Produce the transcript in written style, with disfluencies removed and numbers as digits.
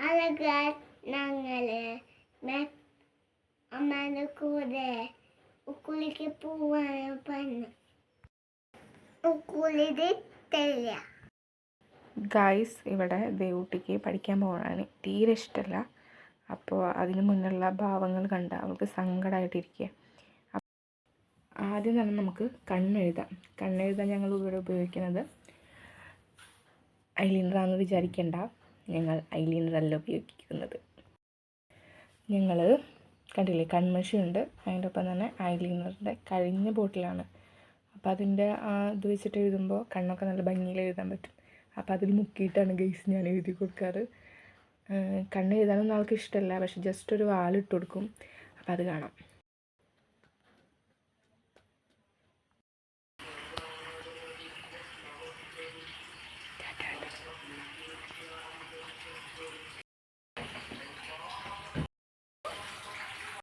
അഴകാൻ ഞങ്ങള് അമ്മേൻ്റെ കൂടെ ഉക്കുളിക്ക് പോവാൻ പറഞ്ഞു. ഉക്കുളിതില്ല. ഗായ്സ്, ഇവിടെ ദേവൂട്ടിക്ക് പഠിക്കാൻ പോകാനാണ് തീരെ ഇഷ്ടമല്ല. അപ്പോൾ അതിന് മുന്നുള്ള ഭാവങ്ങൾ കണ്ട അവൾക്ക് സങ്കടമായിട്ടിരിക്കുക. ആദ്യം തന്നെ നമുക്ക് കണ്ണെഴുതാൻ ഞങ്ങൾ ഇവിടെ ഉപയോഗിക്കുന്നത് ഐലൈനറാണെന്ന് വിചാരിക്കേണ്ട. ഞങ്ങൾ ഐലൈനറല്ല ഉപയോഗിക്കുന്നത്. ഞങ്ങൾ കണ്ടില്ലേ, കൺമഷിയുണ്ട്, അതിൻ്റെ ഒപ്പം തന്നെ ഐലൈനറിൻ്റെ കഴിഞ്ഞ ബോട്ടിലാണ്. അപ്പോൾ അതിൻ്റെ ഇത് വെച്ചിട്ട് എഴുതുമ്പോൾ കണ്ണൊക്കെ നല്ല ഭംഗിയിൽ എഴുതാൻ പറ്റും. അപ്പോൾ അതിൽ മുക്കിയിട്ടാണ് ഗൈസ് ഞാൻ എഴുതി കൊടുക്കാറ്. കണ്ണ് എഴുതാനൊന്നും ആൾക്ക് ഇഷ്ടമല്ല, പക്ഷെ ജസ്റ്റ് ഒരു വാലിട്ട് കൊടുക്കും. അപ്പോൾ അത് കാണാം.